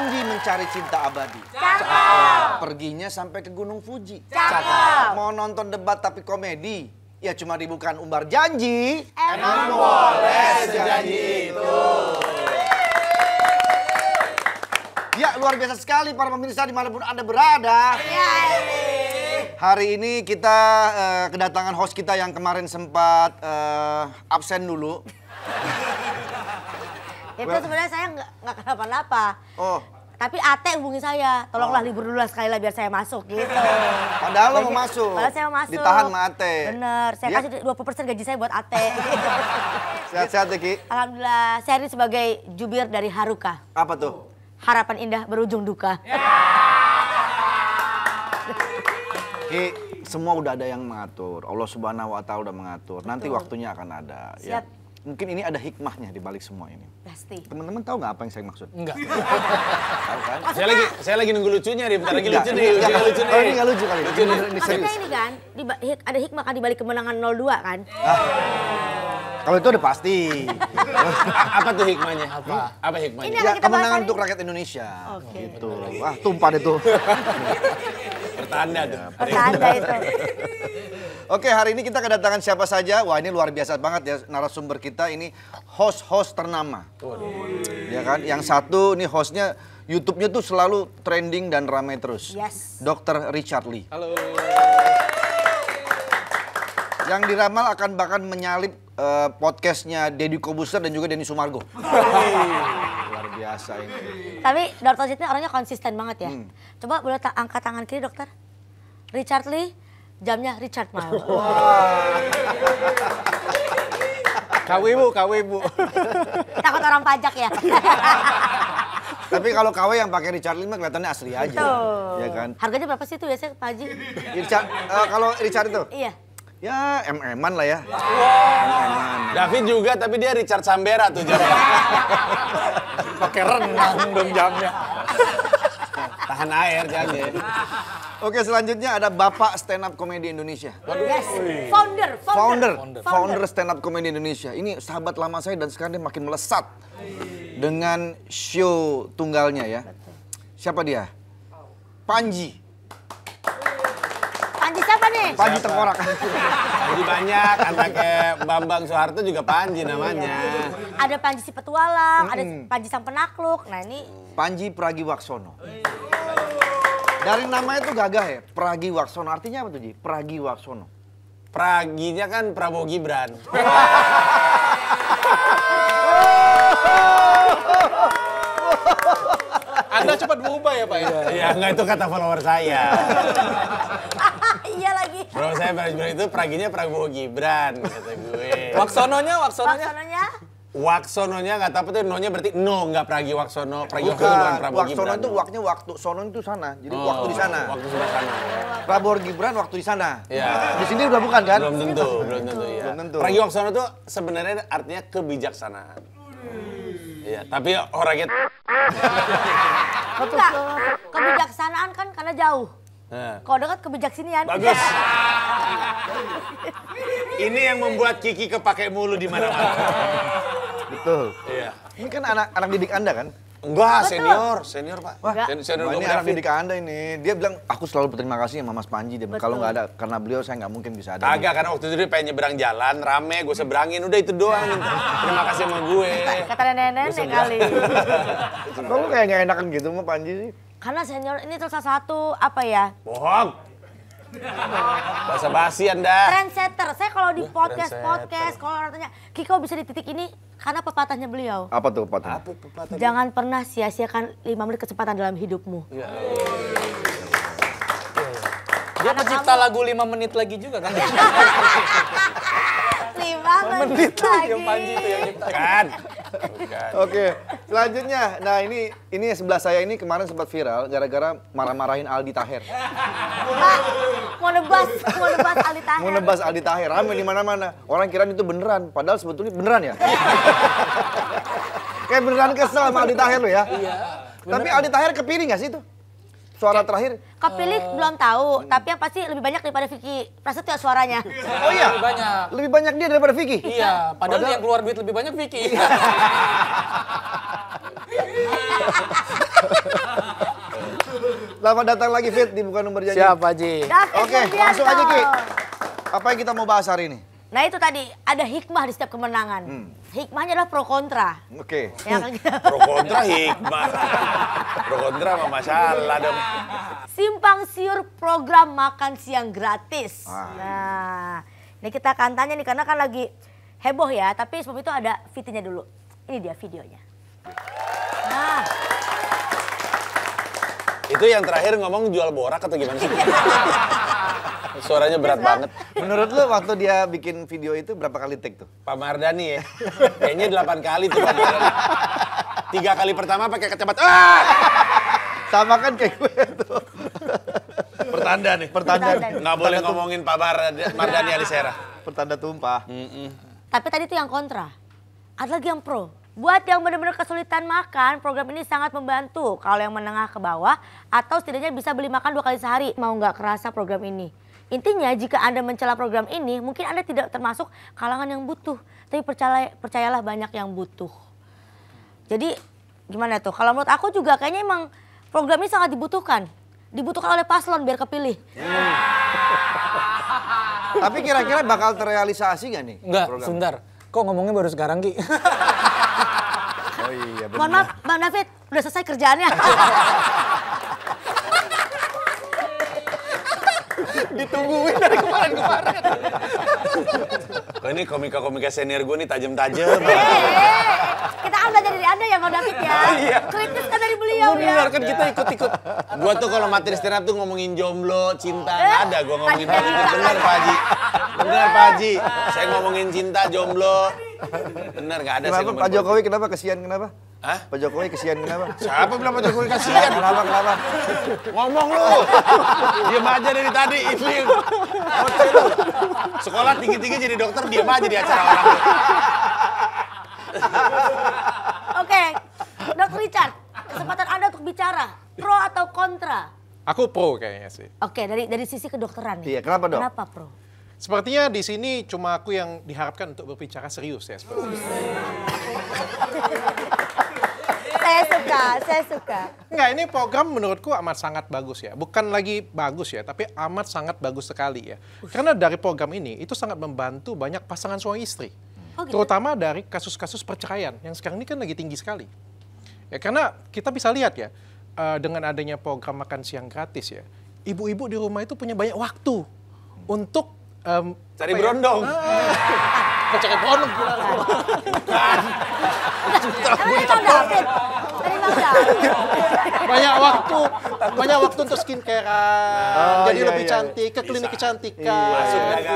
Berjanji mencari cinta abadi. Cakep. Perginya sampai ke Gunung Fuji. Cakep. Mau nonton debat tapi komedi. Ya cuma dibukan umbar janji. Emang boleh sejanji itu. Ya luar biasa sekali para pemirsa dimanapun Anda berada. Hari ini kita kedatangan host kita yang kemarin sempat absen dulu. Itu sebenarnya saya nggak kenapa-napa. Oh. Tapi Ate hubungi saya, tolonglah libur dulu lah sekali lah biar saya masuk gitu. Padahal lo mau masuk. Padahal saya mau masuk. Ditahan sama Ate. Bener, saya Ya. kasih 20% gaji saya buat Ate. Sehat-sehat ya Ki. Alhamdulillah, saya ini sebagai jubir dari Haruka. Apa tuh? Harapan indah berujung duka. Ki, semua udah ada yang mengatur. Allah Subhanahu wa Ta'ala udah mengatur. Nanti waktunya akan ada. Ya. Siap. Mungkin ini ada hikmahnya di balik semua ini. Pasti. Teman-teman tahu nggak apa yang saya maksud? Enggak. Tahu kan? Saya lagi nunggu lucunya nih, bentar lagi Enggak, lucu nih. lucu nih. Oh, ini nggak lucu kali. Lucu nih. Ini Maksudnya serius. ini kan, ada hikmah kan di balik kemenangan 0-2 kan? Kalau itu udah pasti. Apa tuh hikmahnya? Apa hikmahnya? Ini Ya, akan kita bahas kemenangan hari untuk rakyat Indonesia. Oke. Gitu. Wah, tumpah deh tuh. Pertanda tuh. Pertanda itu. Oke, hari ini kita kedatangan siapa saja. Wah, ini luar biasa banget ya narasumber kita ini host-host ternama. Ya kan? Yang satu ini hostnya YouTube-nya tuh selalu trending dan ramai terus. Yes. Dr. Richard Lee. Halo. Yang diramal akan bahkan menyalip podcastnya Deddy Kobuser dan juga Denny Sumargo. Luar biasa ini. Tapi Dr. Richard ini orangnya konsisten banget ya. Coba boleh angkat tangan kiri dokter. Richard Lee, jamnya Richard Mile. KW bu. Takut orang pajak ya. Tapi kalau KW yang pakai Richard Lee mah kelihatannya asli aja. Betul. Ya kan? Harganya berapa sih itu biasanya Pak Haji? Richard, kalau Richard itu? Iya. Ya, MM-an lah ya. David juga, tapi dia Richard Sambera tuh jamnya. Pakai renang dong jamnya. Tahan air jamnya. Oke, selanjutnya ada Bapak Stand Up Comedy Indonesia. Yes. Founder Stand Up Comedy Indonesia. Ini sahabat lama saya dan sekarang dia makin melesat dengan show tunggalnya ya. Siapa dia? Panji. Panji siapa nih? Panji Tengkorak. Panji banyak, anaknya Bambang Soeharto juga Panji namanya. Ada Panji si petualang, ada Panji sang penakluk. Nah ini Panji Pragiwaksono. Dari namanya tuh gagah ya, Pragiwaksono. Artinya apa tuh Ji? Pragiwaksono. Praginya kan Prabowo Gibran. Anda cepat berubah ya Pak ya? Iya, enggak itu kata follower saya. iya lagi. Bro saya itu Praginya Prabowo Gibran, kata gue. Waksononya? Waksononya? Waksononya nggak tahu tuh no-nya berarti no, nggak Pragiwaksono. Pragiwaksono Bukan, bukan Prabowo Waksono Gibran. itu waknya waktu, sono itu sana. Jadi waktu di sana. Waktu sebelah sana. Prabowo Gibran waktu di sana. Iya. Di sini udah bukan kan? Belum tentu ya. Belum tentu. Pragiwaksono tuh sebenarnya artinya kebijaksanaan. Iya, tapi orangnya Enggak. Kebijaksanaan kan karena jauh. Nah, Kalau dekat kebijaksinian. bagus. Ini yang membuat Kiki kepake mulu di mana-mana. Betul. Iya. Ini kan anak didik Anda kan? Enggak, Betul. senior Pak. Wah, Senior Wah, ini David. anak didik Anda ini. Dia bilang, aku selalu berterima kasih sama Mas Panji. Dia bilang, kalau nggak ada, karena beliau saya nggak mungkin bisa ada. Kagak, karena waktu itu dia pengen nyebrang jalan, rame, gue seberangin, udah itu doang. Terima kasih sama gue. Kata nenek-nenek kali. Kamu kayak nggak enakan gitu sama Panji sih? Karena senior ini tuh salah satu apa ya? Bohong. Basa-basi Anda. Trendsetter. Saya kalau di podcast kalau orang tanya, Kiko bisa di titik ini karena pepatahnya beliau. Apa tuh, Pak? Apa pepatah? Jangan pernah sia-siakan 5 menit kesempatan dalam hidupmu. Ya. Dia pencipta lagu 5 menit lagi juga kan? 5 menit lagi. Yang Panji itu yang nyipta. Kan? Oke, selanjutnya. Nah, ini sebelah saya ini kemarin sempat viral gara-gara marah-marahin Aldi Taher. Pak, mau nebas Aldi Taher. Mau nebas Aldi Taher, rame di mana-mana. Orang kira itu beneran, padahal sebetulnya beneran ya. Kayak beneran kesel sama Aldi Taher lo ya. Iya. Tapi Aldi Taher kepilih nggak sih itu? suara terakhir. Kepilih belum tahu, tapi yang pasti lebih banyak daripada Vicky Prasetyo suaranya. Oh iya, Lebih banyak. lebih banyak dia daripada Vicky. Iya, padahal yang keluar duit lebih banyak Vicky. Selamat datang lagi Fit di Bukan Nomor Janji. Siap, Haji. David Oke, Sugiarto. langsung aja Ki. Apa yang kita mau bahas hari ini? Nah itu tadi, ada hikmah di setiap kemenangan. Hikmahnya adalah pro kontra. Oke. Ya kan kita. Pro kontra hikmah. Pro kontra mah masalah dong. Simpang siur program makan siang gratis. Ah. Nah, ini kita akan tanya nih karena kan lagi heboh ya, tapi sebelum itu ada VT-nya dulu. Ini dia videonya. Nah, Itu yang terakhir ngomong jual borak atau gimana sih? Suaranya berat banget. Menurut lu waktu dia bikin video itu berapa kali take tuh? Pak Mardhani ya. Kayaknya 8 kali tuh Pak Mardhani. 3 kali pertama pakai kacamata. Ah! Sama kan kayak gue tuh. Pertanda nih. Pertanda. Nggak boleh ngomongin Pak Mardhani Alisera. Pertanda tumpah. tapi tadi itu yang kontra. Ada lagi yang pro. Buat yang benar-benar kesulitan makan, program ini sangat membantu. Kalau yang menengah ke bawah atau setidaknya bisa beli makan 2 kali sehari. Mau nggak kerasa program ini. Intinya jika Anda mencela program ini, mungkin Anda tidak termasuk kalangan yang butuh. Tapi percayalah banyak yang butuh. Jadi gimana tuh? Kalau menurut aku juga kayaknya emang program ini sangat dibutuhkan. Dibutuhkan oleh paslon biar kepilih. Tapi kira-kira bakal terrealisasi nggak nih? Enggak, program? sebentar. Kok ngomongnya baru sekarang, Ki? Oh iya benar. Mohon maaf Bang David, udah selesai kerjaannya. Ditungguin dari kemarin-kemarin. Kok ini komika-komika senior gue nih tajam-tajam. Kita kan belajar dari Anda ya Bang David ya. Kritis kan dari beliau ya. Benar kan kita ikut-ikut. Gua tuh kalau materi stand up tuh ngomongin jomblo, cinta, nggak ada gua ngomongin Haji begitu. Haji. Benar Pak Haji. Benar Pak Haji. Saya ngomongin cinta, jomblo. Benar nggak ada saya Kenapa ngomongin Pak Jokowi kenapa kesian kenapa? Hah? Pak Jokowi kesian kenapa? Siapa bilang Pak Jokowi kasihan? Kenapa? Ngomong lu. Diam aja dari tadi. Ini. Ngoceh lu. Sekolah tinggi-tinggi jadi dokter, diam aja di acara orang. Oke, Dr. Richard, kesempatan Anda untuk bicara. Pro atau kontra? Aku pro kayaknya sih. Oke, dari sisi kedokteran nih. Iya, kenapa, Dok? Kenapa pro? Sepertinya di sini cuma aku yang diharapkan untuk berbicara serius ya. Seperti itu. Saya suka. Enggak, ini program menurutku amat sangat bagus ya. Bukan lagi bagus ya, tapi amat sangat bagus sekali ya. Karena dari program ini itu sangat membantu banyak pasangan suami istri. Oh, gitu? Terutama dari kasus-kasus perceraian yang sekarang ini kan lagi tinggi sekali. Ya, karena kita bisa lihat ya, dengan adanya program makan siang gratis ya, ibu-ibu di rumah itu punya banyak waktu untuk Cari berondong. Kok cari berondong gila. Dari Bang David. banyak waktu untuk skincarean, Oh, jadi iya, lebih iya. cantik, ke klinik kecantikan.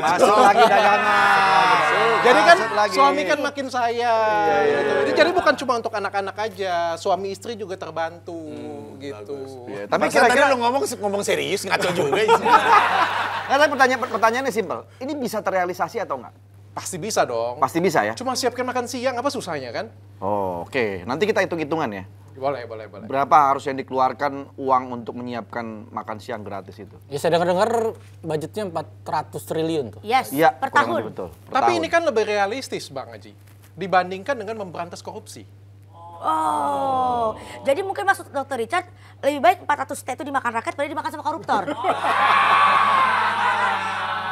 Masuk lagi dagangan. Jadi kan Masuk lagi. suami kan makin sayang. Gitu. Jadi bukan cuma untuk anak-anak aja, suami istri juga terbantu gitu. Iya, Tapi tapi kira-kira kira-kira lu ngomong serius ngaco juga. Nah, tapi pertanyaannya simpel. Ini bisa terrealisasi atau enggak? Pasti bisa dong. Pasti bisa ya? Cuma siapkan makan siang apa susahnya kan? Oh, oke. Nanti kita hitung-hitungan ya. Boleh. Berapa harus yang dikeluarkan uang untuk menyiapkan makan siang gratis itu? Ya saya dengar-dengar budgetnya 400 triliun tuh. Yes, Iya, per kurang tahun. lebih betul. Per Tapi tahun. ini kan lebih realistis Bang Haji. Dibandingkan dengan memberantas korupsi. Oh, jadi mungkin maksud Dr. Richard lebih baik 400 T itu dimakan rakyat daripada dimakan sama koruptor.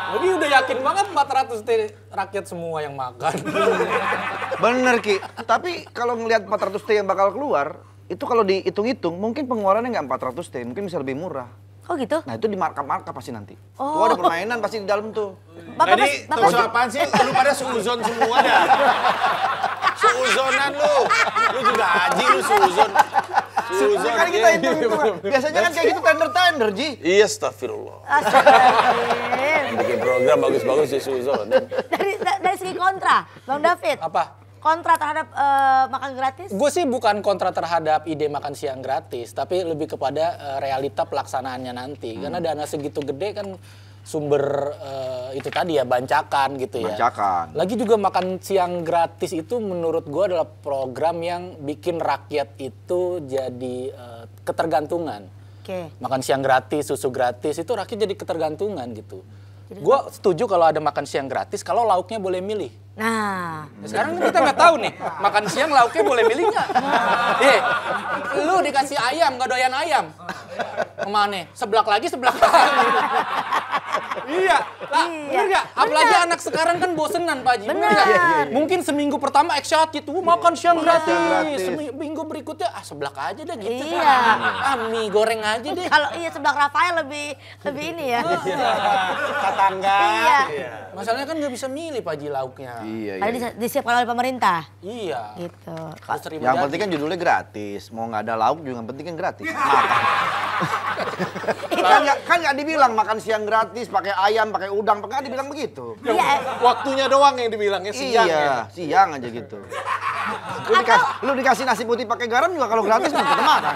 Jadi udah yakin banget 400 rakyat semua yang makan. Bener Ki, tapi kalau ngelihat 400 T yang bakal keluar, itu kalau dihitung-hitung mungkin pengeluarannya nggak 400 T, mungkin bisa lebih murah. Oh gitu? Nah itu di markup pasti nanti. Oh. Tuh ada permainan pasti di dalam tuh. Jadi terus apaan sih? Lu pada suuzon semua dah. Suuzonan lu. Lu juga haji lu suuzon. Suuzon. Kan kita hitung-hitungan. Biasanya kan kayak gitu tender-tender, Ji. Iya, astagfirullah. Astagfirullahaladzim. Bikin program bagus-bagus di suuzon. dari segi kontra, Bang David. Apa? Kontra terhadap makan gratis? Gue sih bukan kontra terhadap ide makan siang gratis, tapi lebih kepada realita pelaksanaannya nanti. Karena dana segitu gede kan sumber itu tadi ya, bancakan gitu ya. Bancakan. Lagi juga makan siang gratis itu menurut gue adalah program yang bikin rakyat itu jadi ketergantungan. Oke. Makan siang gratis, susu gratis, itu rakyat jadi ketergantungan gitu. Gue setuju kalau ada makan siang gratis, kalau lauknya boleh milih. Nah, Sekarang kita nggak tahu nih, makan siang lauknya boleh milih nggak? Lu dikasih ayam, nggak doyan ayam. Kemana? Seblak lagi. Iya, lah, bener nggak? Apalagi anak sekarang kan bosenan, Pak Haji. Bener. nggak? Mungkin seminggu pertama excited, makan siang gratis. gratis. Seminggu berikutnya, seblak aja deh gitu. Iya. Mie goreng aja deh. kalau sebelah Rafael lebih ini ya. Tetangga. Iya. Masalahnya kan nggak bisa milih Pak Haji lauknya. Iya, Karena disiapkan oleh pemerintah. Iya. Gitu. Terus terima Yang jadi. penting kan judulnya gratis. Mau nggak ada lauk juga yang penting kan gratis. Makan. kan nggak dibilang makan siang gratis, pakai ayam, pakai udang, nggak dibilang begitu. Iya. Waktunya doang yang dibilangnya siang ya. Iya, siang aja gitu. Lu dikasih nasi putih pakai garam juga kalau gratis kan kita makan.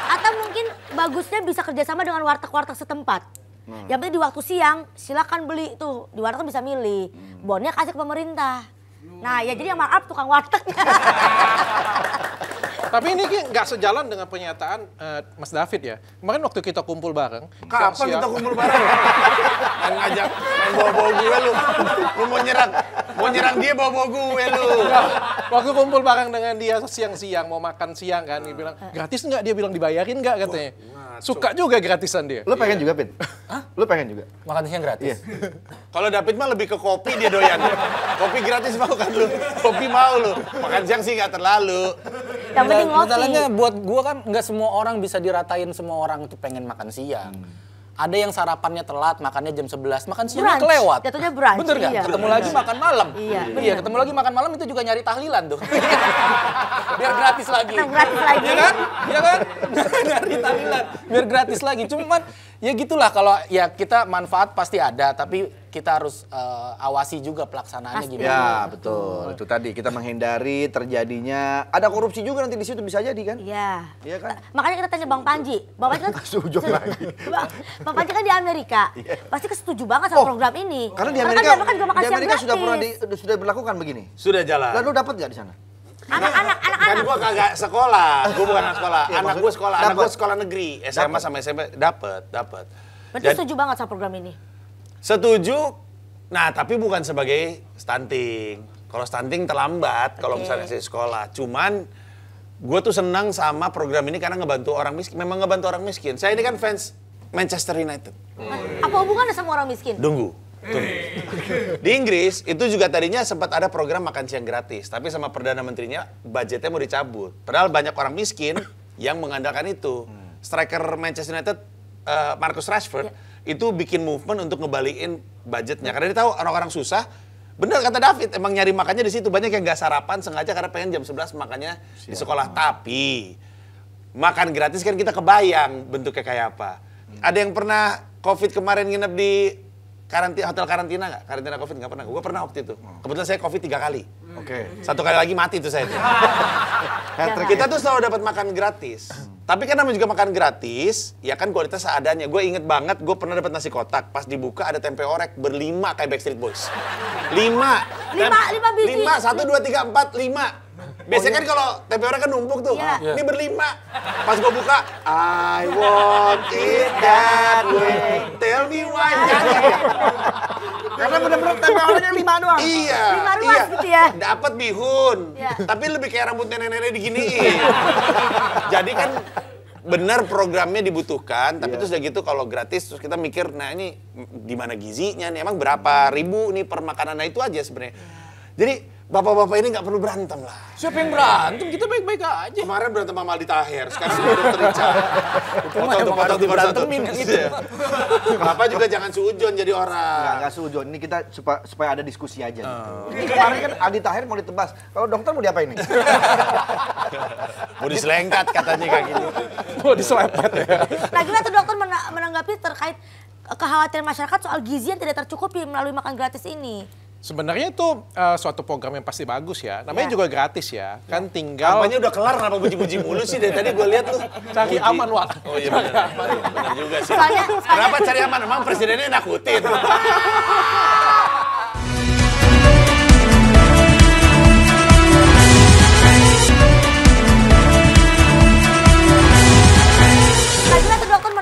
Atau mungkin bagusnya bisa kerjasama dengan warteg-warteg setempat. Yang penting di waktu siang silakan beli tuh, di warteg bisa milih. Bonnya kasih ke pemerintah. Nah ya jadi yang maaf tukang wartegnya. Tapi ini nggak sejalan dengan pernyataan Mas David ya. Kemarin waktu kita kumpul bareng. Kapan siang-siang- kita kumpul bareng? Main ngajak, main bawa-bawa gue lu. Lu mau nyerang dia bawa-bawa gue lu. Waktu kumpul bareng dengan dia siang-siang mau makan siang kan, dia bilang gratis nggak? Dia bilang dibayarin nggak katanya. Suka juga gratisan dia. Lu pengen juga, Pin? Lu pengen juga? Makan siang gratis. Kalau David mah lebih ke kopi dia doyan. Kopi gratis mau kan lu? Kopi mau lu. Makan siang sih nggak terlalu. Yang penting ngopi. Masalahnya buat gua kan nggak semua orang bisa diratain semua orang tuh pengen makan siang. Ada yang sarapannya telat, makannya jam 11, makan siangnya Brunch. kelewat. Jatuhnya brunch, Bener nggak? iya. Ketemu lagi makan malam. Iya, Iya, ketemu lagi makan malam itu juga nyari tahlilan tuh. Biar gratis lagi. Nah, gratis lagi. Iya kan? Iya kan? Nyari tahlilan. Biar gratis lagi. Cuman ya gitulah kalau ya kita manfaat pasti ada, tapi kita harus awasi juga pelaksanaannya Pasti. gimana. Ya, betul. Itu tadi kita menghindari terjadinya ada korupsi juga nanti di situ bisa jadi kan? Iya. Iya kan? Makanya kita tanya Bang Panji. Bang Panji kan Sujud lagi. Bang Panji kan di Amerika. Pasti setuju banget sama program ini. Karena di kan Amerika, kan juga makan di siang Amerika sudah gratis. pernah sudah berlakukan begini. Sudah jalan. Lalu dapat nggak di sana? Anak-anak. Kan gua kagak sekolah. Gua bukan anak sekolah. Iya, Anak gua sekolah. Anak dapet. gua sekolah negeri. SMA sama SMP dapat. Berarti setuju banget sama program ini. Setuju. Nah, tapi bukan sebagai stunting. Kalau stunting terlambat kalau misalnya saya sekolah. Cuman gue tuh senang sama program ini karena ngebantu orang miskin. Memang ngebantu orang miskin. Saya ini kan fans Manchester United. Apa hubungannya sama orang miskin? Tunggu. Di Inggris itu juga tadinya sempat ada program makan siang gratis, tapi sama Perdana Menterinya budgetnya mau dicabut. Padahal banyak orang miskin yang mengandalkan itu. Striker Manchester United Marcus Rashford itu bikin movement untuk ngebalikin budgetnya karena dia tahu orang-orang susah. Bener kata David, emang nyari makannya di situ. Banyak yang nggak sarapan sengaja karena pengen jam 11 makannya di sekolah. Tapi makan gratis kan kita kebayang bentuknya kayak apa. Ada yang pernah COVID kemarin nginep di hotel karantina nggak? Karantina COVID nggak pernah. Gue pernah waktu itu. Kebetulan saya COVID 3 kali. Oke. 1 kali lagi mati tuh saya. Kita tuh selalu dapat makan gratis. Tapi kan namanya juga makan gratis, ya kan kualitas seadanya. Gue inget banget, gue pernah dapat nasi kotak. Pas dibuka ada tempe orek berlima kayak Backstreet Boys. 5 biji. 5, 1, 2, 3, 4, 5. Biasanya kan kalau tempe orek kan numpuk tuh. Iya. Ini berlima. Pas gue buka, I want it that way. Tell me why. Karena benar-benar tempe oreknya 5 doang. Iya. 5 ruas gitu ya? Dapat bihun. Iya. Tapi lebih kayak rambut nenek-nenek diginiin. Jadi kan benar programnya dibutuhkan, tapi terus udah gitu kalau gratis terus kita mikir, nah ini di mana gizinya nih? Emang berapa ribu nih per makanan? Nah itu aja sebenarnya. Jadi bapak-bapak ini nggak perlu berantem lah. Siapa yang berantem? Kita baik-baik aja. Kemarin berantem sama Aldi Taher, sekarang sudah Dokter Richard. emang harus diberantemin yang itu. Bapak juga jangan suujon jadi orang. Nggak sujon. Ini kita supaya ada diskusi aja gitu. Ini kemarin kan Aldi Taher mau ditebas. Kalau dokter mau diapain nih? Mau diselengkat katanya kayak gitu. Mau diselepet ya. Nah gimana tuh dokter menanggapi terkait kekhawatiran masyarakat soal gizi yang tidak tercukupi melalui makan gratis ini? Sebenarnya itu suatu program yang pasti bagus ya. Namanya Ya. juga gratis ya. Kan tinggal Kampanye udah kelar, kenapa puji-puji mulu sih? Dari tadi gue lihat lu. cari Puji. aman, Wak. Oh iya benar. Benar juga sih. Soalnya- Kenapa cari aman? Emang presidennya nakutin. Nah gimana tuh dokter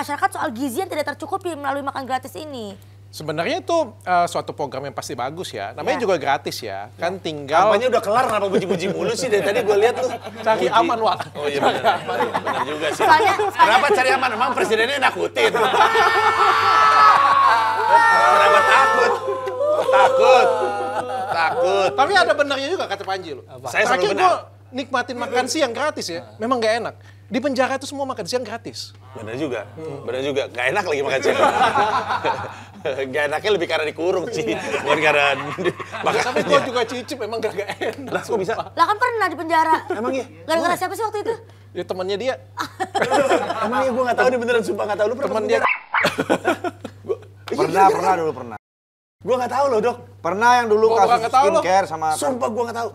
masyarakat soal gizi yang tidak tercukupi melalui makan gratis ini. Sebenarnya itu suatu program yang pasti bagus ya. Namanya Ya. juga gratis ya. Kan tinggal Kampanye udah kelar, kenapa puji-puji mulu sih? Dari tadi gue lihat tuh. cari Puji. aman, Wak. Oh iya benar. Benar juga sih. Soalnya- Kenapa cari aman? Emang presidennya nakutin. Kenapa takut? Takut. Takut. Tapi ada benarnya juga kata Panji loh. Saya selalu Terakhir benar. gue nikmatin makan siang gratis ya. Memang gak enak. Di penjara itu semua makan siang gratis. Benar juga. Benar juga. Gak enak lagi makan siang. Gak enaknya lebih karena dikurung sih. Bukan karena Tapi gue juga cicip memang gak enak. Lah kok bisa? Lah kan pernah di penjara. Emang iya? Gara-gara siapa sih waktu itu? Ya temannya dia. Emang iya gue gak tahu nih beneran sumpah gak tahu. Lu pernah Teman ketemu dia. Pernah dulu pernah. Gue gak tahu loh dok. Pernah yang dulu Oh, kasus nggak tahu lo. skincare sama Sumpah gue gak tahu.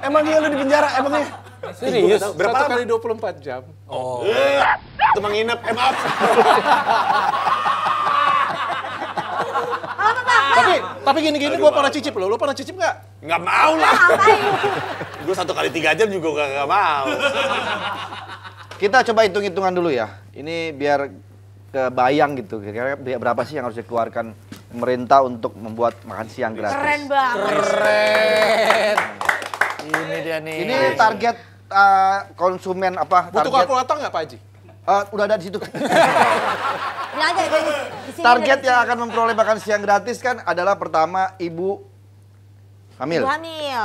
Emang iya lu di penjara? Emang iya? Serius? Berapa 1 lama? kali 24 jam. Itu menginap. Maaf. Tapi gini-gini gue pernah cicip loh. Lo pernah cicip nggak? Nggak mau lah. Ngapain? Gue 1 kali 3 jam juga gak mau. Kita coba hitung-hitungan dulu ya. Ini biar kebayang gitu. Kira-kira berapa sih yang harus dikeluarkan pemerintah untuk membuat makan siang gratis? Keren banget. Keren. Ini dia nih. Ini target konsumen apa? Butuh Target, kalkulator nggak Pak Haji? udah ada di situ. Ini aja di sini Target ada. yang akan memperoleh makan siang gratis kan adalah pertama ibu hamil. Ibu hamil.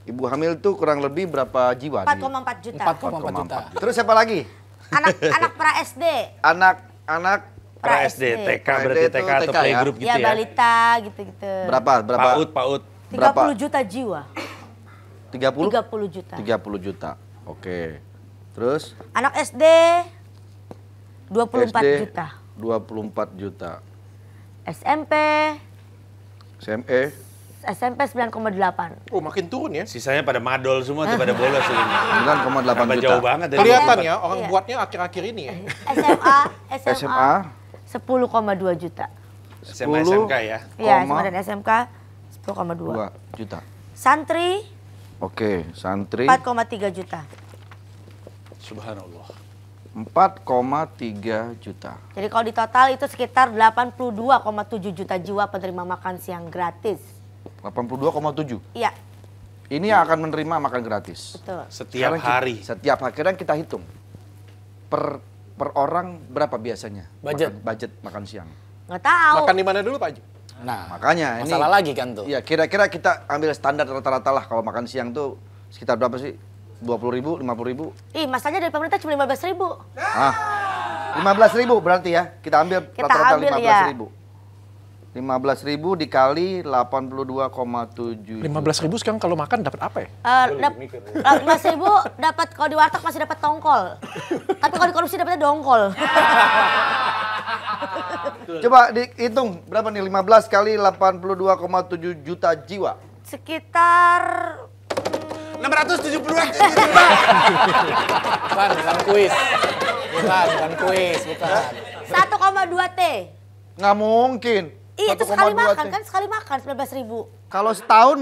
Ibu hamil tuh kurang lebih berapa jiwa? 4,4 juta. 4,4 juta. Terus siapa lagi? Anak pra SD. Anak Pra SD, TK SD berarti itu TK atau TK ya? playgroup gitu Ya ya. balita gitu-gitu. berapa? PAUD. 30 Berapa? juta jiwa. 30? 30 juta. 30 juta. Oke. Terus Anak SD 24 SD, juta. 24 juta. SMP SME 9,8. Oh makin turun ya. Sisanya pada madol semua tuh, pada bolos tuh. 9,8 Tambah juta. jauh banget dari Kelihatan ya orang Iya. buatnya akhir-akhir ini ya. SMA 10,2 juta. SMA SMK ya. Iya, Koma. SMA dan SMK 10,2. 2 juta. Santri Oke, santri 4,3 juta. Subhanallah. 4,3 juta. Jadi kalau di total itu sekitar 82,7 juta jiwa penerima makan siang gratis. 82,7. Iya, Ini yang akan menerima makan gratis. betul. Setiap Sekarang hari. Setiap hari. Sekarang kita hitung. Per orang berapa biasanya? Budget. Budget makan siang. Nggak tahu. Makan di mana dulu Pak Haji? Nah, Makanya ini masalah lagi kan tuh. Iya, kira-kira kita ambil standar rata-rata lah kalau makan siang tuh sekitar berapa sih? 20.000, 50.000? Ih, masanya dari pemerintah cuma 15.000. Ah, 15.000 berarti ya. Kita ambil Kita rata-rata ambil, 15.000. 15.000 dikali 82,7 15.000 sekarang kalau makan dapat apa ya? 15.000 dapat kalau di warteg masih dapat tongkol. Tapi kalau di korupsi dapatnya dongkol. Coba dihitung berapa nih 15 kali 82,7 juta jiwa. Sekitar 672 Bukan kuis. Bukan kuis, bukan. 1,2 T. Nggak mungkin. Iya, itu sekali 1,2 makan T. kan, sekali makan 19.000. Kalau setahun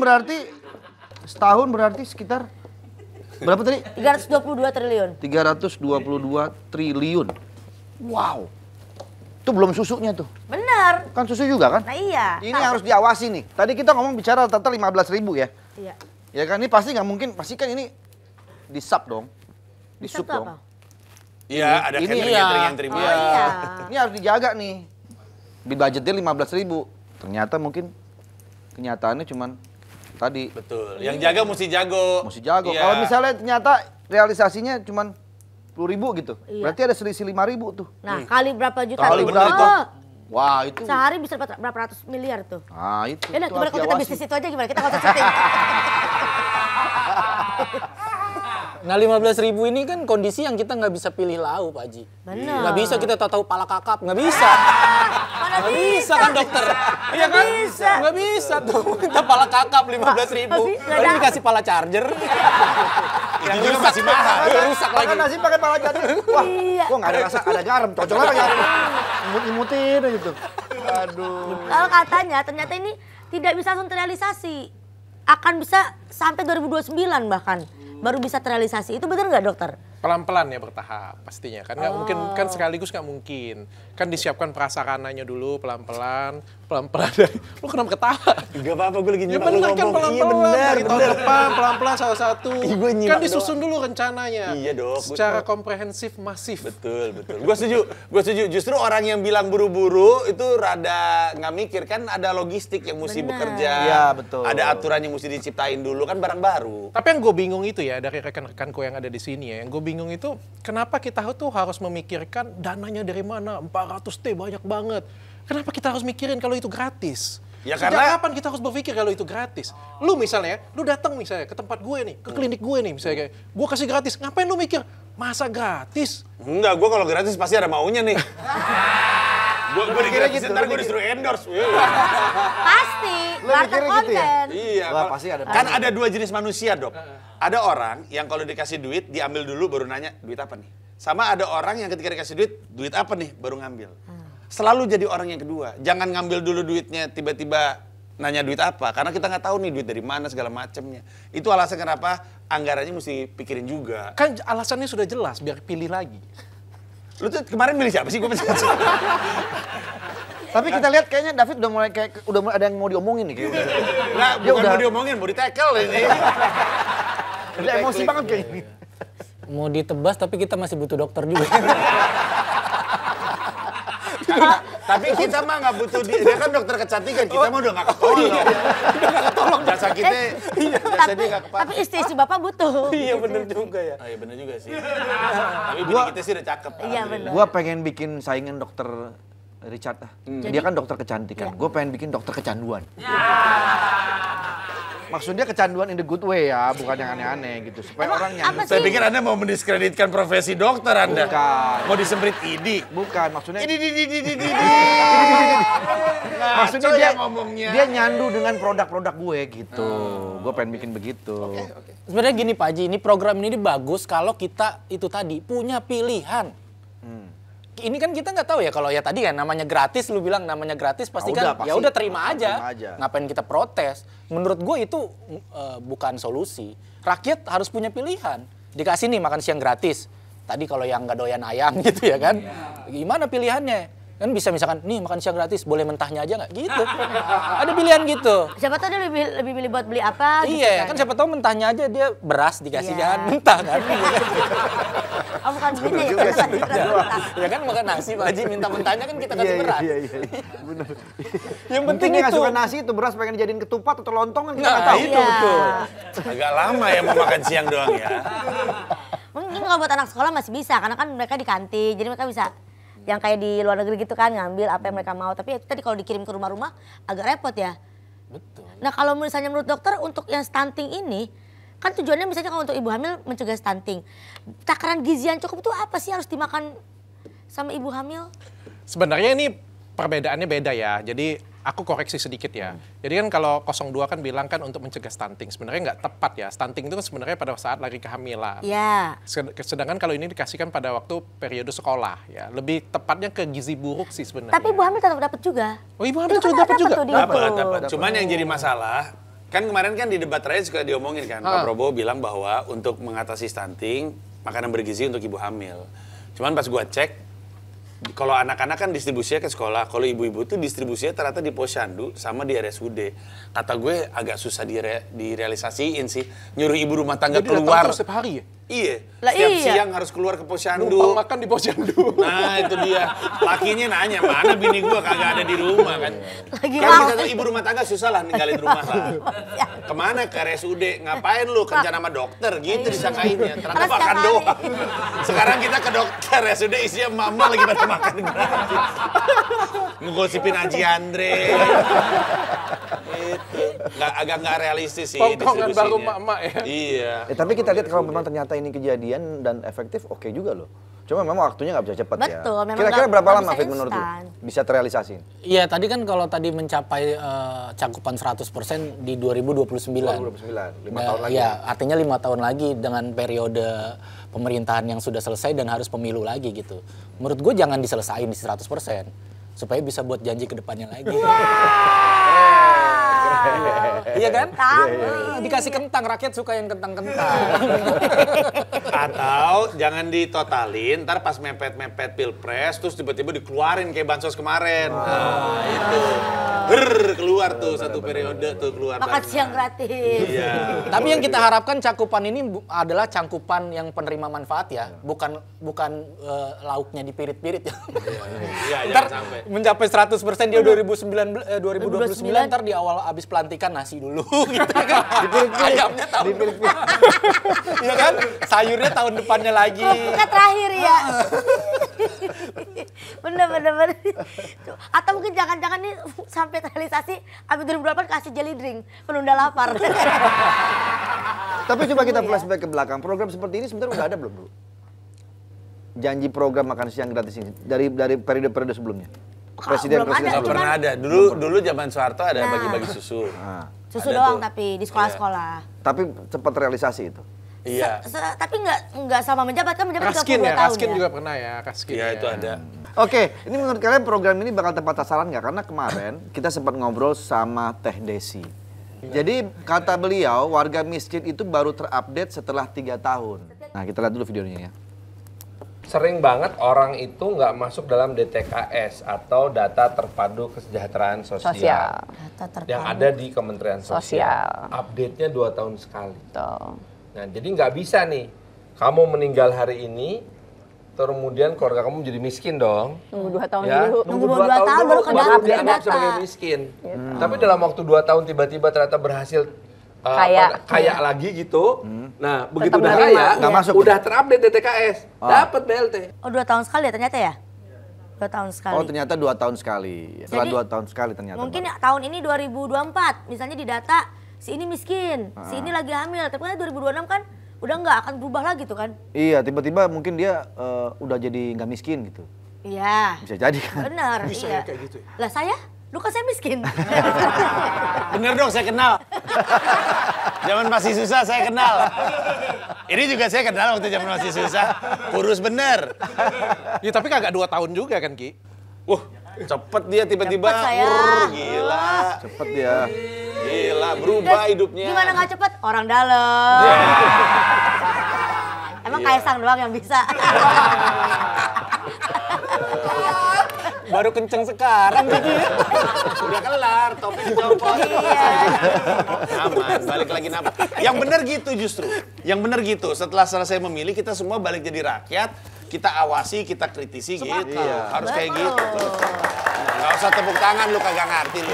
berarti sekitar berapa tadi? 322 triliun. 322 triliun. Wow. Itu belum susunya tuh. Bener. Kan susu juga kan? Nah iya. Ini harus diawasi nih. Tadi kita ngomong bicara rata-rata 15.000 ya. Iya. Ya kan ini pasti nggak mungkin, pasti kan ini di sub dong. Di Sub sub tuh dong. apa? Iya, ada Ini catering yang Oh terima. iya. Ini harus dijaga nih. Di budgetnya 15.000. Ternyata mungkin kenyataannya cuman tadi Betul. Yang jaga mesti jago. mesti jago. Iya. Kalau misalnya ternyata realisasinya cuman 10.000 gitu. Iya. Berarti ada selisih 5.000 tuh. Nah, kali berapa juta Kali tuh? berapa? Oh, Wah, itu. sehari bisa dapat berapa ratus miliar tuh. Ah, itu. Ya udah, itu gimana harus kalau kita diawasi. bisnis itu aja gimana? Kita nggak usah syuting. Nah 15.000 ini kan kondisi yang kita nggak bisa pilih lauk, Pak Haji. Bener. Nggak bisa kita tahu pala kakap, nggak bisa. Mana Nggak bisa kan dokter? Iya kan? bisa. Nggak bisa tuh. Kita pala kakap 15.000. Nggak Paling ada. dikasih pala charger. Yang juga masih mahal. Rusak Makan lagi. nasi pakai pala jadi. Wah, Iya. kok nggak ada rasa, ada garam. Cocok lagi garam. Imut-imutin gitu. Aduh. Kalau katanya ternyata ini tidak bisa langsung terrealisasi. Akan bisa sampai 2029 bahkan baru bisa terrealisasi. Itu benar nggak dokter? Pelan-pelan ya, bertahap pastinya kan nggak mungkin, kan sekaligus nggak mungkin, kan disiapkan prasarananya dulu pelan-pelan dari lu kenapa ketawa? Gak apa-apa, gue lagi Ya nyimak lu bener kan, ngomong. Iya pelan-pelan bener, dari tahun depan pelan-pelan salah-satu, Ih, gua nyimak kan disusun dulu rencananya. Iya, Dok. Secara komprehensif, masif. Betul. Gue setuju. Justru orang yang bilang buru-buru itu rada nggak mikir, kan ada logistik yang mesti bekerja. Iya, betul. Ada aturan yang mesti diciptain dulu, kan barang baru. Tapi yang gue bingung itu ya, dari rekan-rekanku yang ada di sini ya, yang gue bingung itu kenapa kita tuh harus memikirkan dananya dari mana, 400T banyak banget. Kenapa kita harus mikirin kalau itu gratis? Ya Sejak karena- kapan kita harus berpikir kalau itu gratis? Lu misalnya, lu datang misalnya ke tempat gue nih, ke klinik gue nih misalnya, kayak, gue kasih gratis, ngapain lu mikir, masa gratis? Enggak, gue kalau gratis pasti ada maunya nih. Gue digratisin, gitu, ntar lu gue mikir- disuruh endorse. Pasti, Lu barter mikirnya gitu ya? konten. Iya. Wah, pasti ada Kan maunya. ada dua jenis manusia, Dok. Ada orang yang kalau dikasih duit, diambil dulu baru nanya, duit apa nih? Sama ada orang yang ketika dikasih duit apa nih? Baru ngambil. Selalu jadi orang yang kedua. Jangan ngambil dulu duitnya, tiba-tiba nanya duit apa. Karena kita nggak tahu nih duit dari mana, segala macamnya. Itu alasan kenapa anggarannya mesti pikirin juga. Kan alasannya sudah jelas, biar pilih lagi. Lu tuh kemarin milih siapa sih? Gue Tapi kita lihat kayaknya David udah mulai ada yang mau diomongin nih kayaknya. Nggak, Dia bukan udah- mau diomongin, mau ditackle ini. Udah emosi banget kayak gini. Mau ditebas tapi kita masih butuh dokter juga. Tapi kita mah nggak butuh dia kan dokter kecantikan, kita mah udah nggak ketolong. Jasa kita, jasa dia nggak kepakai. Tapi istri Bapak butuh. Iya bener juga ya. Oh iya bener juga sih. Tapi bini kita sih udah cakep. Iya, bener. Gua pengen bikin saingan dokter Richard. Dia kan dokter kecantikan. Gue pengen bikin dokter kecanduan. Maksudnya kecanduan in the good way ya, bukan yang aneh-aneh gitu. Supaya Emang orang apa nyaman. sih? Saya pikir Anda mau mendiskreditkan profesi dokter Anda. Bukan. Mau disemprit idi. Bukan, maksudnya Idi. maksudnya Ngaco dia ya ngomongnya. dia nyandu dengan produk-produk gue gitu. Gue pengen bikin begitu. Sebenarnya gini Pak Haji, ini program ini bagus kalau kita itu tadi punya pilihan. Ini kan kita nggak tahu ya, kalau ya tadi kan namanya gratis, lu bilang namanya gratis pasti udah, kan pasti. ya udah terima aja. Terima aja. Ngapain kita protes? Menurut gue itu bukan solusi. Rakyat harus punya pilihan. Dikasih nih makan siang gratis. Tadi kalau yang nggak doyan ayam gitu ya kan, gimana pilihannya? Kan bisa misalkan, nih makan siang gratis, boleh mentahnya aja nggak? Gitu. Ada pilihan gitu. Siapa tahu dia lebih milih buat beli apa gitu Iya, kan siapa tahu mentahnya aja dia beras dikasih Iya. jangan mentah kan. Oh bukan beli ya, juga bukan sih. mentah. Ya kan makan nasi Pak Haji minta mentahnya kan kita kasih Iya, beras. iya, bener. Yang Mungkin penting dia nggak itu. suka nasi itu beras pengen dijadiin ketupat atau lontong kan kita Nah, nggak tahu. itu betul. Iya. Agak lama ya mau makan siang doang ya. Mungkin kalau buat anak sekolah masih bisa, karena kan mereka di kantin, jadi mereka bisa yang kayak di luar negeri gitu kan, ngambil apa yang mereka mau. Tapi itu tadi kalau dikirim ke rumah-rumah agak repot ya. Betul. Nah kalau misalnya menurut dokter untuk yang stunting ini, kan tujuannya misalnya kalau untuk ibu hamil mencegah stunting. Takaran gizi yang cukup itu apa sih harus dimakan sama ibu hamil? Sebenarnya ini perbedaannya beda ya. Jadi aku koreksi sedikit ya. Jadi kan kalau 02 kan bilang kan untuk mencegah stunting. Sebenarnya nggak tepat ya. Stunting itu kan sebenarnya pada saat lagi kehamilan. Ya. Sedangkan kalau ini dikasihkan pada waktu periode sekolah ya. Lebih tepatnya ke gizi buruk sih sebenarnya. Tapi ibu hamil tetap dapat juga. Oh, ibu hamil Itu kan juga dapat juga? tuh di Dapat. itu. Cuman yang jadi masalah, kan kemarin kan di debat terakhir suka diomongin kan, Pak Prabowo bilang bahwa untuk mengatasi stunting, makanan bergizi untuk ibu hamil. Cuman pas gua cek, kalau anak-anak kan distribusinya ke sekolah, kalau ibu-ibu tuh distribusinya ternyata di posyandu sama di RSUD. Kata gue agak susah direalisasiin sih, nyuruh ibu rumah tangga Jadi datang keluar. terus setiap hari ya? Iya, Lah setiap iya. siang harus keluar ke posyandu. Numpang makan di posyandu. Nah itu dia, lakinya nanya, mana bini gua kagak ada di rumah kan. Lagi Kan mau. kita tuh ibu rumah tangga susah lah ninggalin rumah lah. Kemana ke RSUD, ngapain lu kencan sama dokter gitu disangkainnya. Ternyata Karena setiap makan hari. doang. Sekarang kita ke dokter RSUD isinya mama lagi pada makan gratis. Ngegosipin Haji Andre. Itu agak nggak realistis sih Tongkrongan distribusinya. baru mak-mak ya. Iya. Tapi kita lihat kalau memang ternyata ini kejadian dan efektif, oke juga loh. Cuma memang waktunya nggak bisa cepat ya. Betul, memang Kira-kira nggak- berapa nggak lama bisa Fit menurut lu? instan. Bisa terrealisasi? Iya, tadi kan kalau tadi mencapai cakupan 100% di 2029. 2029, 5 Nah, tahun lagi. Iya, artinya 5 tahun lagi dengan periode pemerintahan yang sudah selesai dan harus pemilu lagi gitu. Menurut gue jangan diselesain di 100%. Supaya bisa buat janji ke depannya lagi. Iya kan? Tahu. Dikasih kentang, rakyat suka yang kentang-kentang. Atau jangan ditotalin, ntar pas mepet-mepet pilpres, terus tiba-tiba dikeluarin kayak bansos kemarin. Nah, itu. Keluar tuh satu periode tuh keluar. Makan dana. siang gratis. Iya. Tapi yang kita harapkan cakupan ini adalah cakupan yang penerima manfaat ya, bukan lauknya dipirit-pirit ya. Iya, Ntar jangan sampai. mencapai 100% dia 2029 ntar di awal abis pelantikan nasi dulu gitu kan. Ayamnya tahun depan. Iya kan? Sayurnya tahun depannya lagi. Kerupuknya terakhir ya. bener. Atau mungkin jangan-jangan nih sampai realisasi abis 2008 kasih jelly drink penunda lapar. Tapi coba kita flashback ke belakang. Program seperti ini sebenarnya udah ada belum, Bu? Janji program makan siang gratis ini dari periode-periode sebelumnya. Belum ada, Nggak pernah ada. Dulu zaman Soeharto ada bagi-bagi susu. Nah, Susu Ada doang tuh. tapi di sekolah-sekolah. tapi cepat realisasi itu. Iya. Tapi nggak sama menjabat kan menjabat 32 Raskin ya, tahun Raskin ya. juga pernah ya, Raskin. Iya, itu ada. Oke, ini menurut kalian program ini bakal tepat sasaran nggak? Karena kemarin kita sempat ngobrol sama Teh Desi. Jadi kata beliau, warga miskin itu baru terupdate setelah 3 tahun. Nah, kita lihat dulu videonya ya. Sering banget orang itu nggak masuk dalam DTKS atau data terpadu kesejahteraan sosial Data terpadu. yang ada di Kementerian Sosial. Update-nya 2 tahun sekali. Nah, jadi nggak bisa nih, kamu meninggal hari ini, kemudian keluarga kamu jadi miskin dong. Nunggu 2 tahun Ya, dulu. Nunggu 2 tahun baru ke baru data. dianggap sebagai miskin. Tapi dalam waktu 2 tahun tiba-tiba ternyata berhasil kaya lagi gitu. Nah, begitu Tetap udah menerima. kaya, Nggak masuk udah terupdate DTKS, dapat BLT. Oh 2 tahun sekali ya ternyata ya? 2 tahun sekali. Oh, ternyata 2 tahun sekali. Setelah Jadi, 2 tahun sekali ternyata. Mungkin tahun ini 2024, misalnya di data si ini miskin, si ini lagi hamil. Tapi kan 2026 kan udah nggak akan berubah lagi tuh kan? Iya, tiba-tiba mungkin dia udah jadi nggak miskin gitu. Iya. Bisa jadi kan? Benar, Bisa iya. ya kayak gitu ya? Lah saya? Lu kan saya miskin. Bener dong, saya kenal. Zaman masih susah saya kenal. Ini juga saya kenal waktu zaman masih susah. Kurus bener. Ya tapi kagak 2 tahun juga kan, Ki? Wah, cepet dia tiba-tiba. Cepet saya. Gila. Cepet dia. Gila, berubah Terus hidupnya. Gimana nggak cepet? Orang dalam. Emang Kaisang doang yang bisa. Baru kenceng sekarang gitu ya. Udah kelar, topik copot. Aman, balik lagi napa. Yang bener gitu justru. Yang bener gitu. Setelah selesai memilih, kita semua balik jadi rakyat. Kita awasi, kita kritisi gitu. Harus kayak gitu. Nggak usah tepuk tangan, lu kagak ngerti lu.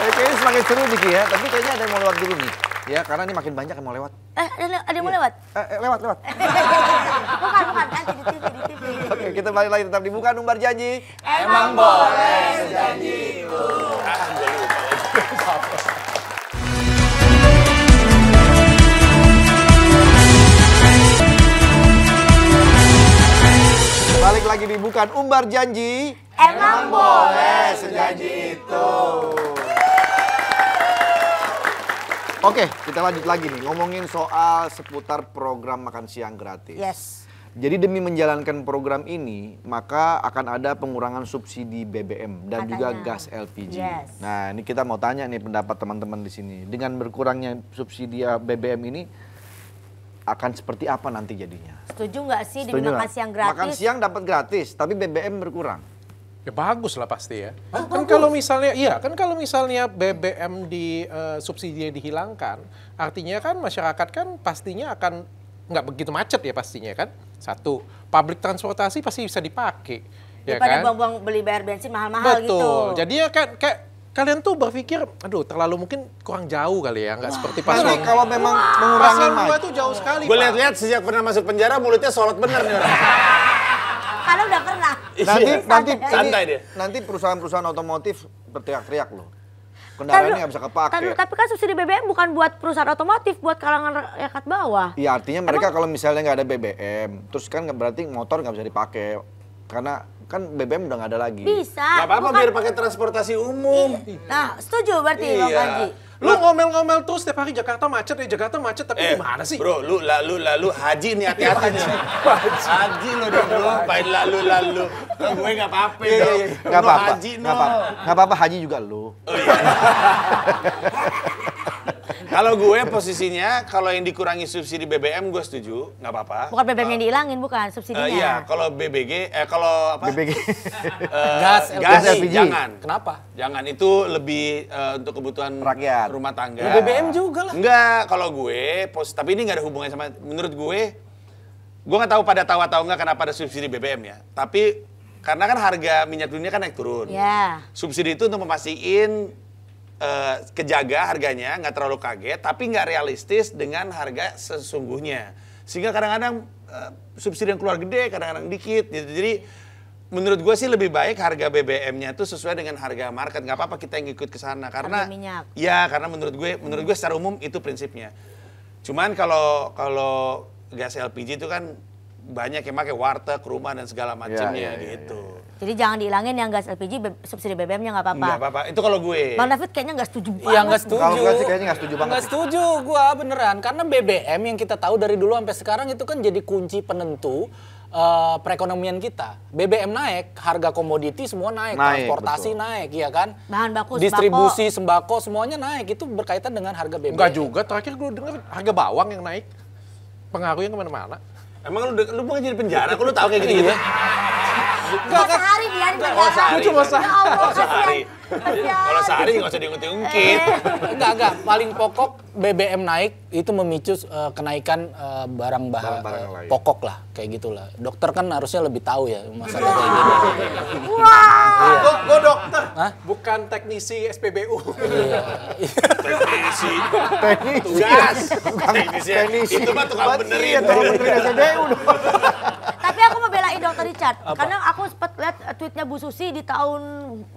Kayaknya semakin seru nih Ki ya, tapi kayaknya ada yang mau lewat dulu nih. Ya, karena ini makin banyak yang mau lewat. Ada yang mau lewat? Lewat. Bukan, kan di TV. Oke, kita balik lagi tetap di Bukan Umbar Janji. Emang boleh. Balik lagi di Bukan Umbar Janji. Emang boleh. Sejanji itu. Oke, kita lanjut lagi nih ngomongin soal seputar program makan siang gratis. Yes. Jadi demi menjalankan program ini, maka akan ada pengurangan subsidi BBM dan juga Katanya. gas LPG. Yes. Nah, ini kita mau tanya nih pendapat teman-teman di sini. Dengan berkurangnya subsidi BBM ini akan seperti apa nanti jadinya? Setuju nggak sih demi Setuju makan nggak? siang gratis? Makan siang dapat gratis, tapi BBM berkurang. Ya bagus lah pasti ya. Kan kalau misalnya BBM di subsidinya dihilangkan, artinya kan masyarakat kan pastinya akan nggak begitu macet ya pastinya kan. Satu, public transportasi pasti bisa dipakai. Ya Daripada kan? buang-buang beli bayar bensin mahal-mahal gitu. Betul. Jadi ya kan kayak kalian tuh berpikir, aduh terlalu mungkin kurang jauh kali ya, nggak seperti pas Tapi kalau memang mengurangi Paslon 2 tuh jauh sekali, Gue Pak. lihat-lihat sejak pernah masuk penjara mulutnya sorot bener nih orang. Karena udah pernah. Nanti perusahaan-perusahaan otomotif berteriak-teriak loh. Kendaraannya nggak bisa kepake. Tapi kan subsidi BBM bukan buat perusahaan otomotif, buat kalangan rakyat bawah. Iya, artinya mereka kalau misalnya nggak ada BBM, terus kan berarti motor nggak bisa dipakai. Karena kan BBM udah nggak ada lagi. Bisa. Gak apa-apa bukan- biar pakai transportasi umum. Nah, setuju berarti Bang Panji. Lu ngomel-ngomel terus setiap hari Jakarta macet, tapi gimana sih? Bro, lu lalu haji nih hati-hati nih. Haji lo dong bro, main lalu. Kalau gue nggak apa-apa dong. Nggak apa-apa. Haji no. Nggak apa-apa, haji juga lu. Oh iya. Kalau gue posisinya, kalau yang dikurangi subsidi BBM gue setuju, nggak apa-apa. Bukan BBM yang dihilangin, bukan subsidinya. Iya, kalau kalau apa? BBG. Gas LPG. Jangan. Kenapa? Jangan, itu lebih untuk kebutuhan Rakyat. rumah tangga. Ya, BBM juga lah. Enggak, kalau gue, tapi ini nggak ada hubungannya sama, menurut gue nggak tahu pada tahu atau enggak kenapa ada subsidi BBM ya. Tapi karena kan harga minyak dunia kan naik turun. Ya. Subsidi itu untuk memastikan kejaga harganya, nggak terlalu kaget, tapi nggak realistis dengan harga sesungguhnya. Sehingga kadang-kadang subsidi yang keluar gede, kadang-kadang dikit. Gitu. Jadi menurut gue sih lebih baik harga BBM-nya itu sesuai dengan harga market. Nggak apa-apa kita yang ikut ke sana. Karena, harga minyak. ya karena menurut gue secara umum itu prinsipnya. Cuman kalau gas LPG itu kan banyak yang pakai warteg, rumah dan segala macamnya gitu. Jadi jangan dihilangin yang gas LPG, subsidi BBM-nya nggak apa-apa. Nggak apa-apa, itu kalau gue. Bang David kayaknya nggak setuju banget. Iya nggak setuju. Kalau gue sih kayaknya nggak setuju banget. Nggak setuju gua beneran. Karena BBM yang kita tahu dari dulu sampai sekarang itu kan jadi kunci penentu perekonomian kita. BBM naik, harga komoditi semua naik, transportasi betul. naik, ya kan? Bahan baku, distribusi sembako semuanya naik. Itu berkaitan dengan harga BBM. Enggak juga, terakhir gue dengar harga bawang yang naik. Pengaruhnya kemana-mana. Emang lu mau jadi penjara, kok lu tahu kayak gitu? Nggak sehari dia di penjara. Sehari. Cuma sehari. Ya Allah, Sehari. kasihan. Kalau sehari nggak usah diungkit-ungkit. Enggak. Paling pokok BBM naik itu memicu kenaikan barang Barang-barang lain. pokok lah, kayak gitulah. Dokter kan harusnya lebih tahu ya masalah kayak gini. Gue dokter, Hah? bukan teknisi SPBU. Teknisi. Tugas. Teknisi. Itu mah tukang benerin. Tukang benerin SPBU dong. Tapi aku mau belain Dokter Richard. Karena aku sempat lihat tweetnya Bu Susi di tahun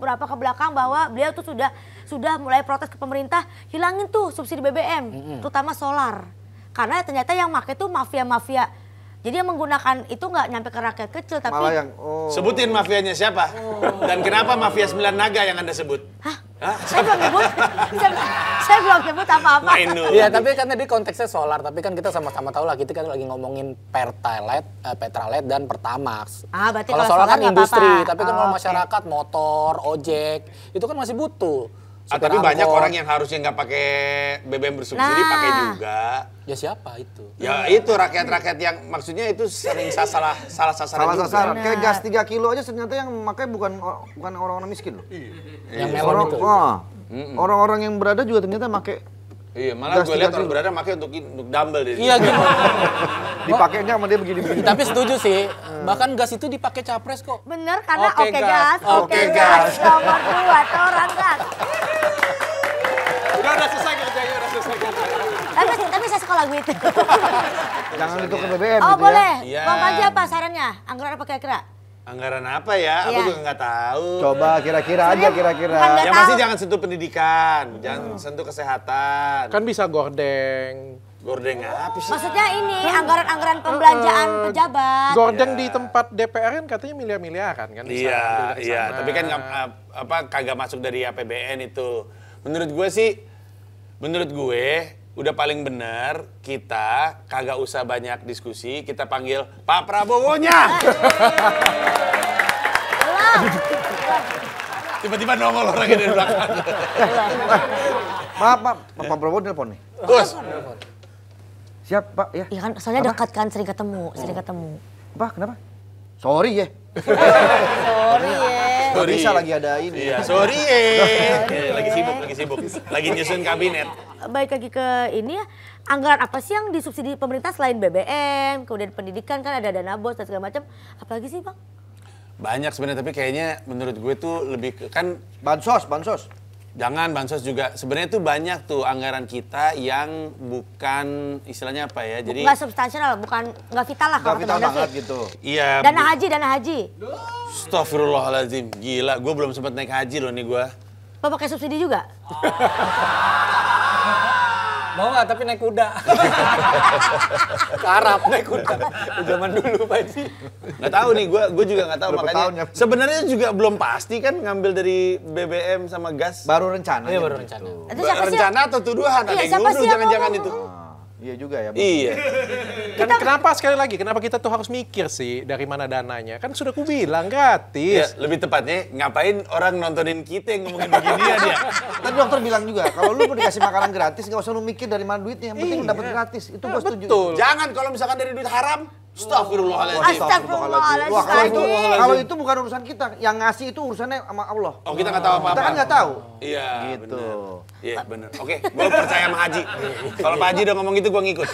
berapa ke belakang bahwa beliau tuh sudah mulai protes ke pemerintah, hilangin tuh subsidi BBM, terutama solar. Karena ternyata yang make tuh mafia-mafia. Jadi yang menggunakan itu nggak nyampe ke rakyat kecil, tapi Malah yang Sebutin mafianya siapa? Dan kenapa mafia 9 naga yang Anda sebut? saya belum nyebut, saya belum nyebut apa-apa. Main dulu. Iya, tapi kan tadi konteksnya solar, tapi kan kita sama-sama tahu lah, kita kan lagi ngomongin Petralite dan Pertamax. Berarti kalau kalau solar kan nggak industri, apa-apa. tapi kan kalau Oke. masyarakat, motor, ojek, itu kan masih butuh. Tapi Supir banyak angkot. orang yang harusnya nggak pakai BBM bersubsidi, Nah. pakai juga. Ya siapa itu? Ya itu rakyat-rakyat yang maksudnya itu sering salah sasaran salah juga. sasaran. Kayak gas 3 kilo aja ternyata yang makanya bukan orang-orang miskin loh. Yang melon itu. Orang-orang yang berada juga ternyata make Iya, malah gas gue lihat 3 orang kilo. berada pakai untuk dumbbell deh. Iya gitu. Dipakainya sama dia begini-begini. Tapi setuju sih, bahkan gas itu dipakai capres kok. Bener, karena Oke, oke gas. gas, Oke, gas. Nomor 2, orang gas. Udah selesai kerjanya, Tapi saya suka lagu itu. Jangan itu ke BBM Oh gitu boleh, Iya. Bang Panji apa sarannya? Anggaran apa kira-kira? Anggaran apa ya? Aku Iya. juga nggak tahu. ya. Coba kira-kira aja kira-kira. Bukan nggak Yang pasti tahu. jangan sentuh pendidikan, jangan sentuh kesehatan. Kan bisa gordeng. Gordeng apa sih? Maksudnya ini anggaran-anggaran pembelanjaan pejabat. Gordeng di tempat DPR kan katanya miliar-miliaran kan. bisa Iya, ambil dari iya. sana. Tapi kan kagak masuk dari APBN itu. Menurut gue udah paling bener kita kagak usah banyak diskusi, kita panggil Pak Prabowo-nya. Tiba-tiba nongol orang dari belakang. Maaf, Pak Prabowo telepon nih. Bos, Siap, Pak, ya. Iya kan, soalnya dekat kan, sering ketemu. Pak, kenapa? Sorry ya. Sorry ya. Nggak bisa lagi ada ini. Iya, sorry lagi sibuk. Lagi nyusun kabinet. Baik lagi ke ini ya, anggaran apa sih yang disubsidi pemerintah selain BBM, kemudian pendidikan kan ada dana bos dan segala macam. Apalagi sih Bang? Banyak sebenarnya, tapi kayaknya menurut gue tuh lebih ke, kan Bansos. jangan bansos juga. Sebenarnya tuh banyak tuh anggaran kita yang bukan istilahnya apa ya. Jadi Nggak substansial, nggak vital lah Nggak kalau kata vital Bang banget David. gitu. iya. Dana haji. Astagfirullahaladzim, gila. Gue belum sempat naik haji loh nih gue. Apa pakai subsidi juga? Mau nggak tapi naik kuda. Ke Arab naik kuda. Zaman dulu Pak Haji. Nggak tahu nih, gue juga nggak tahu. Berapa tahun Makanya ya? sebenarnya juga belum pasti kan ngambil dari BBM sama gas. Baru rencana. Iya, baru rencana. Itu siapa sih? Rencana atau tuduhan? Iya, Ada yang siapa nuduh sih yang jangan-jangan ngomong? itu. Iya juga ya. Iya. Kan kenapa sekali lagi, kenapa kita tuh harus mikir sih dari mana dananya? Kan sudah kubilang Ya, gratis. lebih tepatnya ngapain orang nontonin kita yang ngomongin beginian ya? Tadi dokter bilang juga, kalau lu mau dikasih makanan gratis, nggak usah lu mikir dari mana duitnya. Yang penting lu dapat gratis. Itu gua setuju. Betul. Jangan kalau misalkan dari duit haram. Astagfirullahaladzim. Astagfirullahaladzim. Wah, kalau itu bukan urusan kita. Yang ngasih itu urusannya sama Allah. Oh, kita nggak tahu apa-apa. Kita kan nggak tahu. Iya, Gitu. bener. Iya, bener. Oke, gue percaya sama Haji. Kalau Pak Haji udah ngomong gitu, gue ngikut.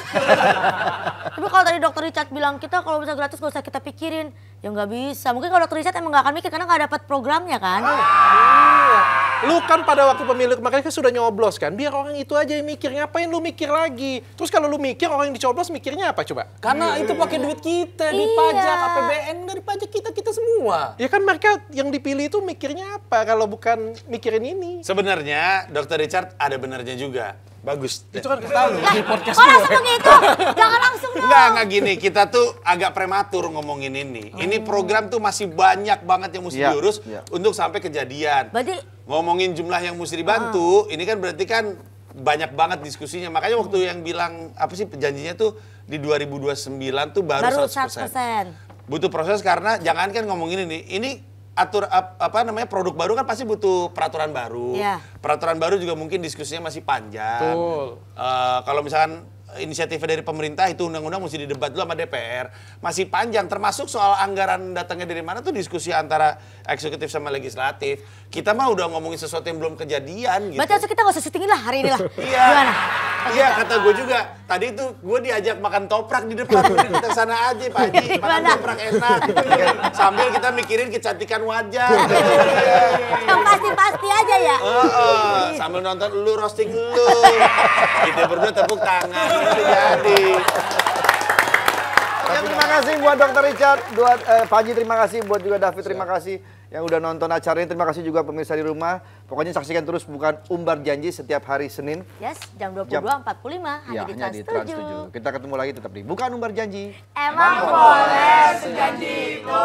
Tapi kalau tadi dokter Richard bilang kita kalau bisa gratis gak usah kita pikirin. Ya nggak bisa. Mungkin kalau dokter Richard emang nggak akan mikir karena nggak dapat programnya kan. Lu kan pada waktu pemilu kemarin kan sudah nyoblos kan, biar orang itu aja yang mikir, ngapain lu mikir lagi? Terus kalau lu mikir, orang yang dicoblos mikirnya apa coba? Karena itu pakai duit kita, duit Iya. pajak, APBN dari pajak kita semua. Ya kan mereka yang dipilih itu mikirnya apa kalau bukan mikirin ini? Sebenarnya Dr. Richard ada benernya juga. Bagus. Itu kan ketahuan lu di podcast Kok gue. langsung begitu? Jangan langsung dong. Enggak gini. Kita tuh agak prematur ngomongin ini. Ini program tuh masih banyak banget yang mesti Iya, diurus iya. untuk sampai kejadian. Berarti Ngomongin jumlah yang mesti dibantu, ini kan berarti kan banyak banget diskusinya. Makanya waktu yang bilang, apa sih janjinya tuh di 2029 tuh baru 100%. 100%. Butuh proses karena jangan kan ngomongin ini apa namanya produk baru kan pasti butuh peraturan baru. Iya. Peraturan baru juga mungkin diskusinya masih panjang. Betul. Kalau misalkan inisiatif dari pemerintah itu undang-undang mesti didebat dulu sama DPR, masih panjang. Termasuk soal anggaran datangnya dari mana tuh diskusi antara eksekutif sama legislatif. Kita mah udah ngomongin sesuatu yang belum kejadian gitu. Berarti harusnya kita nggak usah syutingin lah hari ini lah. Iya. Gimana? Iya, kata gue juga. Tadi tuh gue diajak makan toprak di depan. Kita sana aja, Pak Haji. Makan Gimana? toprak enak. Sambil kita mikirin kecantikan wajah. Yang pasti-pasti aja ya. Sambil nonton lu roasting lu. Kita berdua tepuk tangan. Itu jadi. Ya, terima kasih buat Dr. Richard, buat Pak Haji terima kasih, buat juga David terima kasih yang udah nonton acara ini. Terima kasih juga pemirsa di rumah. Pokoknya saksikan terus Bukan Umbar Janji setiap hari Senin. Yes, jam 22.45 hanya Ya, di hanya di Trans 7. Trans 7. Kita ketemu lagi tetap di Bukan Umbar Janji. Emang boleh sejanji itu.